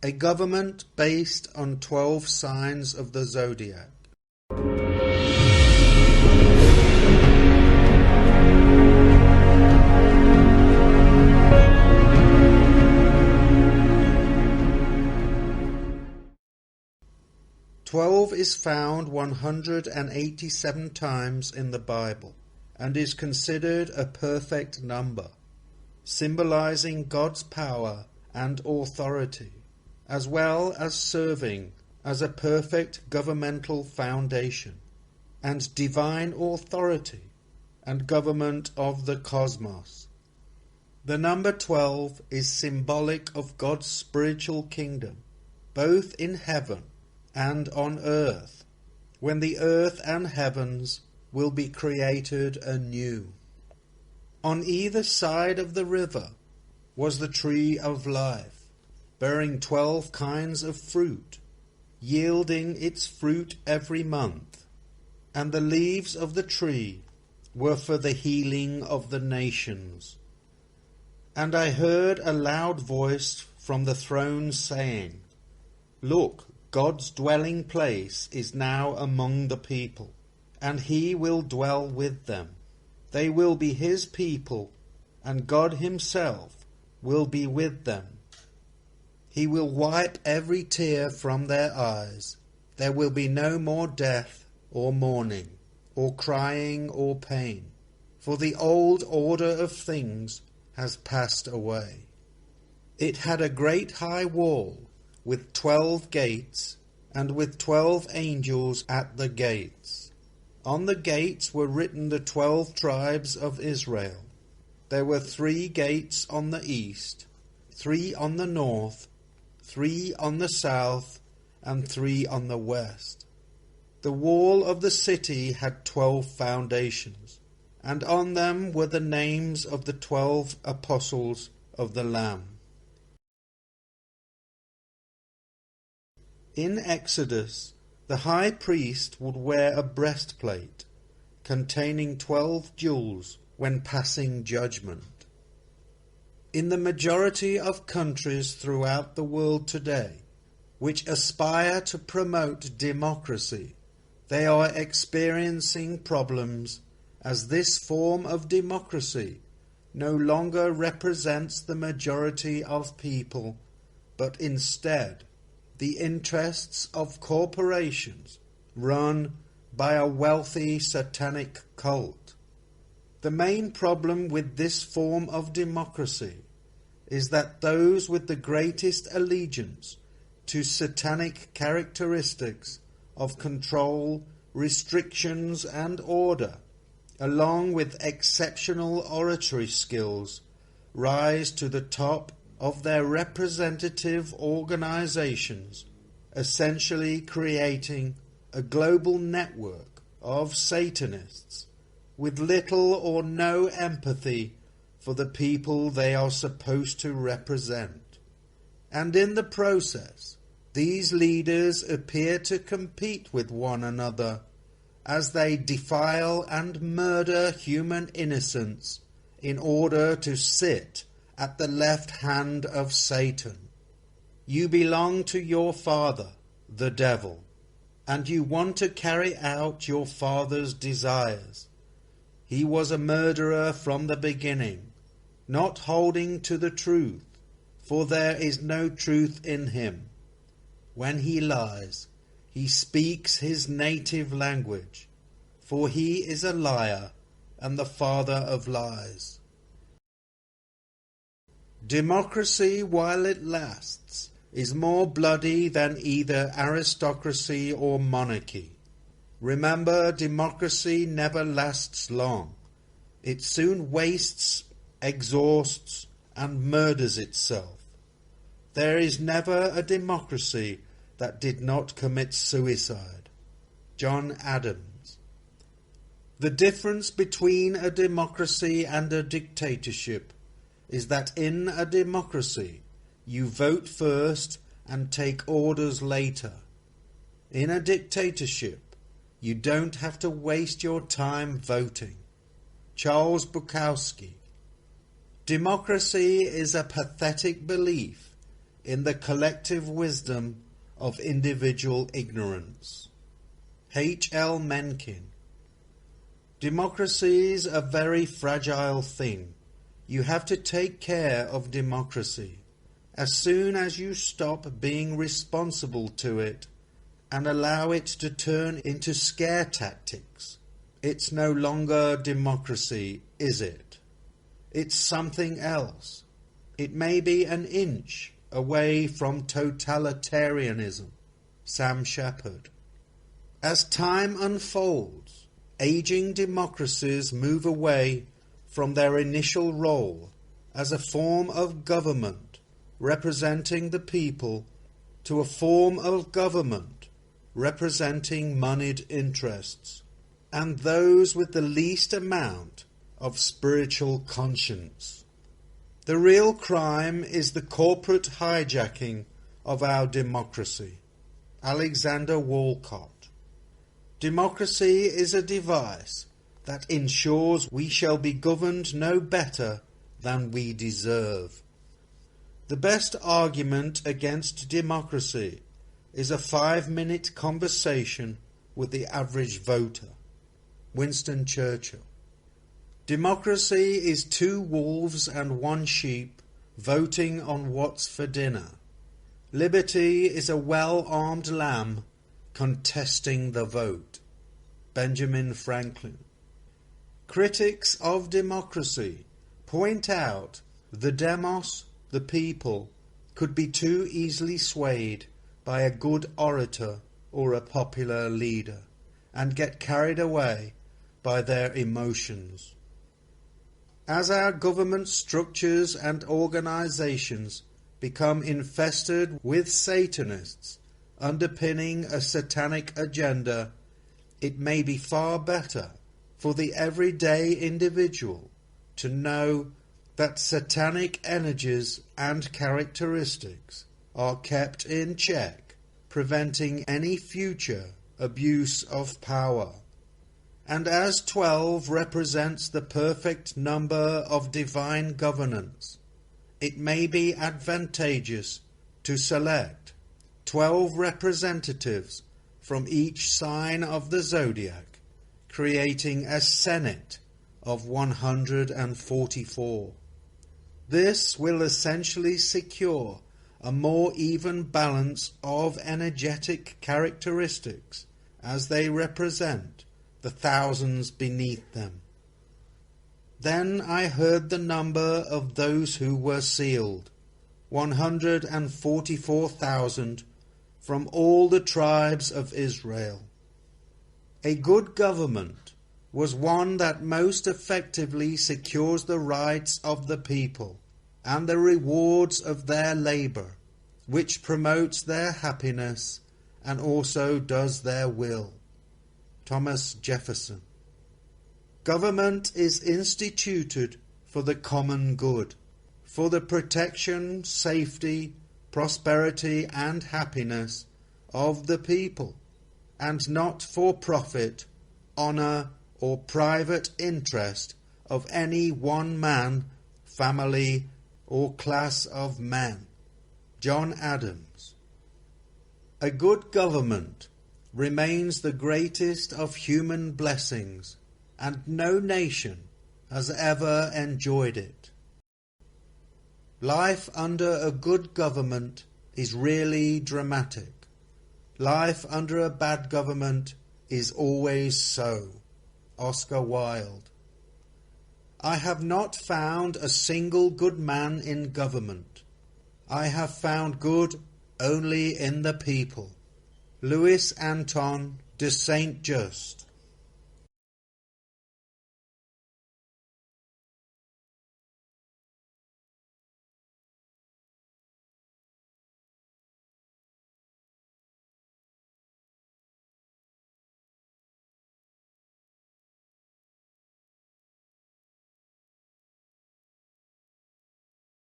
A government based on 12 signs of the zodiac. Twelve is found 187 times in the Bible and is considered a perfect number, symbolizing God's power and authority, as well as serving as a perfect governmental foundation and divine authority and government of the cosmos. The number 12 is symbolic of God's spiritual kingdom, both in heaven and on earth, when the earth and heavens will be created anew. On either side of the river was the tree of life, bearing 12 kinds of fruit, yielding its fruit every month, and the leaves of the tree were for the healing of the nations. And I heard a loud voice from the throne saying, "Look, God's dwelling place is now among the people, and he will dwell with them. They will be his people, and God himself will be with them. He will wipe every tear from their eyes. There will be no more death or mourning, or crying or pain, for the old order of things has passed away." It had a great high wall, with 12 gates, and with 12 angels at the gates. On the gates were written the 12 tribes of Israel. There were 3 gates on the east, 3 on the north, 3 on the south, and 3 on the west. The wall of the city had 12 foundations, and on them were the names of the 12 apostles of the Lamb. In Exodus, the high priest would wear a breastplate containing 12 jewels when passing judgment. In the majority of countries throughout the world today, which aspire to promote democracy, they are experiencing problems as this form of democracy no longer represents the majority of people, but instead the interests of corporations run by a wealthy satanic cult. The main problem with this form of democracy is that those with the greatest allegiance to satanic characteristics of control, restrictions, and order, along with exceptional oratory skills, rise to the top of their representative organizations, essentially creating a global network of Satanists with little or no empathy for the people they are supposed to represent. And in the process, these leaders appear to compete with one another as they defile and murder human innocence in order to sit at the left hand of Satan. You belong to your father, the devil, and you want to carry out your father's desires. He was a murderer from the beginning, not holding to the truth, for there is no truth in him. When he lies, he speaks his native language, for he is a liar and the father of lies. Democracy, while it lasts, is more bloody than either aristocracy or monarchy. Remember, democracy never lasts long. It soon wastes, exhausts, and murders itself. There is never a democracy that did not commit suicide. John Adams. The difference between a democracy and a dictatorship is that in a democracy you vote first and take orders later. In a dictatorship you don't have to waste your time voting. Charles Bukowski. Democracy is a pathetic belief in the collective wisdom of individual ignorance. H. L. Mencken. Democracy is a very fragile thing. You have to take care of democracy. As soon as you stop being responsible to it and allow it to turn into scare tactics, it's no longer democracy, is it? It's something else. It may be an inch away from totalitarianism. Sam Shepard. As time unfolds, aging democracies move away from their initial role as a form of government representing the people to a form of government representing moneyed interests and those with the least amount of spiritual conscience. The real crime is the corporate hijacking of our democracy. Alexander Walcott. Democracy is a device that ensures we shall be governed no better than we deserve. The best argument against democracy is a 5-minute conversation with the average voter. Winston Churchill. Democracy is 2 wolves and 1 sheep voting on what's for dinner. Liberty is a well-armed lamb contesting the vote. Benjamin Franklin. Critics of democracy point out the demos, the people, could be too easily swayed by a good orator or a popular leader and get carried away by their emotions. As our government structures and organizations become infested with Satanists underpinning a satanic agenda, it may be far better for the everyday individual to know that satanic energies and characteristics are kept in check, preventing any future abuse of power. And as 12 represents the perfect number of divine governance, it may be advantageous to select 12 representatives from each sign of the zodiac, creating a Senate of 144. This will essentially secure a more even balance of energetic characteristics as they represent the thousands beneath them. Then I heard the number of those who were sealed, 144,000 from all the tribes of Israel. A good government was one that most effectively secures the rights of the people and the rewards of their labour, which promotes their happiness and also does their will. Thomas Jefferson. Government is instituted for the common good, for the protection, safety, prosperity and happiness of the people, and not for profit, honour or private interest of any one man, family or class of men. John Adams. A good government remains the greatest of human blessings, and no nation has ever enjoyed it. Life under a good government is really dramatic. Life under a bad government is always so. Oscar Wilde. I have not found a single good man in government. I have found good only in the people. Louis Anton de Saint-Just.